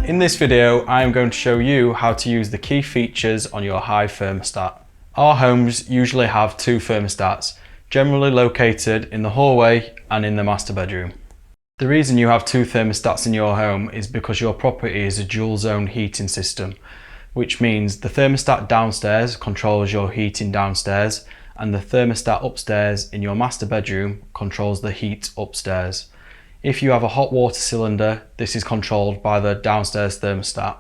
In this video, I am going to show you how to use the key features on your Hive thermostat. Our homes usually have two thermostats, generally located in the hallway and in the master bedroom. The reason you have two thermostats in your home is because your property is a dual zone heating system, which means the thermostat downstairs controls your heating downstairs and the thermostat upstairs in your master bedroom controls the heat upstairs. If you have a hot water cylinder, this is controlled by the downstairs thermostat.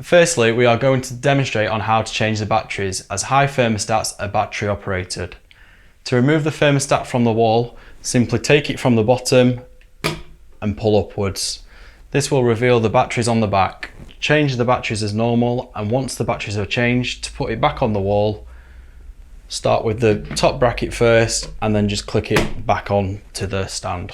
Firstly, we are going to demonstrate on how to change the batteries, as Hive thermostats are battery operated. To remove the thermostat from the wall, simply take it from the bottom and pull upwards. This will reveal the batteries on the back. Change the batteries as normal, and once the batteries are changed, to put it back on the wall, start with the top bracket first and then just click it back on to the stand.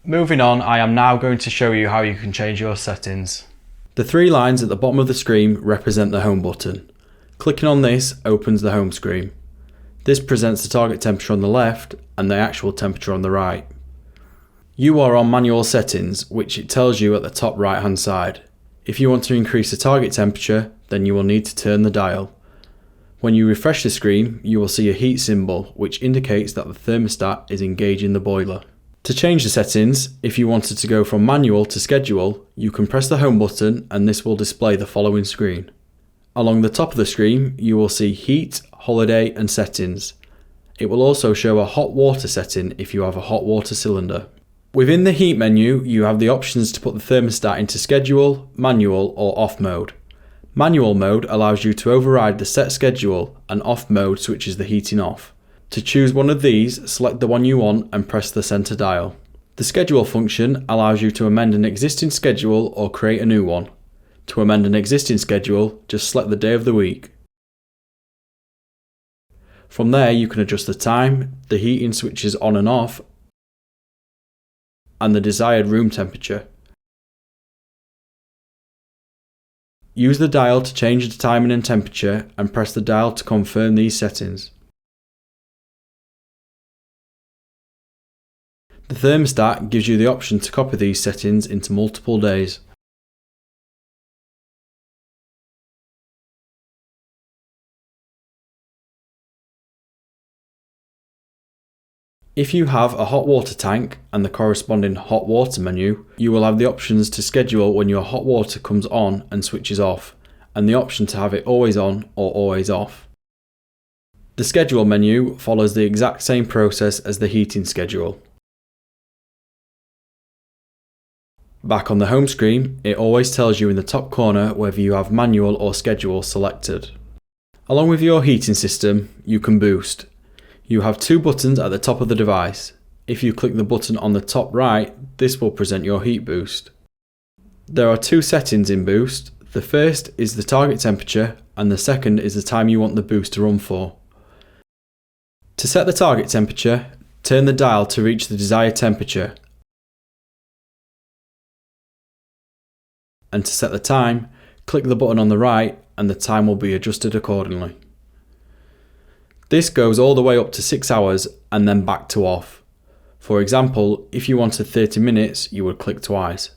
Moving on, I am now going to show you how you can change your settings. The three lines at the bottom of the screen represent the home button. Clicking on this opens the home screen. This presents the target temperature on the left and the actual temperature on the right. You are on manual settings, which it tells you at the top right hand side. If you want to increase the target temperature, then you will need to turn the dial. When you refresh the screen, you will see a heat symbol, which indicates that the thermostat is engaging the boiler. To change the settings, if you wanted to go from manual to schedule, you can press the home button and this will display the following screen. Along the top of the screen, you will see heat, holiday and settings. It will also show a hot water setting if you have a hot water cylinder. Within the heat menu, you have the options to put the thermostat into schedule, manual or off mode. Manual mode allows you to override the set schedule, and off mode switches the heating off. To choose one of these, select the one you want and press the center dial. The schedule function allows you to amend an existing schedule or create a new one. To amend an existing schedule, just select the day of the week. From there you can adjust the time, the heating switches on and off, and the desired room temperature. Use the dial to change the timing and temperature and press the dial to confirm these settings. The thermostat gives you the option to copy these settings into multiple days. If you have a hot water tank and the corresponding hot water menu, you will have the options to schedule when your hot water comes on and switches off, and the option to have it always on or always off. The schedule menu follows the exact same process as the heating schedule. Back on the home screen, it always tells you in the top corner whether you have manual or schedule selected. Along with your heating system, you can boost. You have two buttons at the top of the device. If you click the button on the top right, this will present your heat boost. There are two settings in boost. The first is the target temperature and the second is the time you want the boost to run for. To set the target temperature, turn the dial to reach the desired temperature. And to set the time, click the button on the right and the time will be adjusted accordingly. This goes all the way up to 6 hours and then back to off. For example, if you wanted 30 minutes, you would click twice.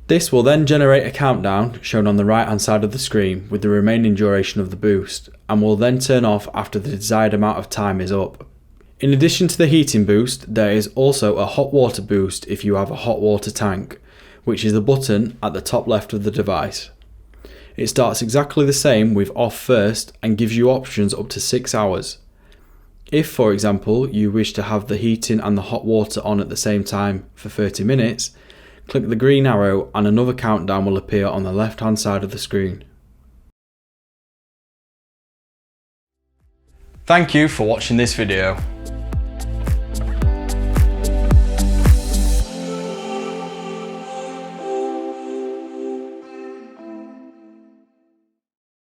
This will then generate a countdown shown on the right hand side of the screen with the remaining duration of the boost, and will then turn off after the desired amount of time is up. In addition to the heating boost, there is also a hot water boost if you have a hot water tank, which is the button at the top left of the device. It starts exactly the same with off first and gives you options up to 6 hours. If, for example, you wish to have the heating and the hot water on at the same time for 30 minutes, click the green arrow and another countdown will appear on the left hand side of the screen. Thank you for watching this video.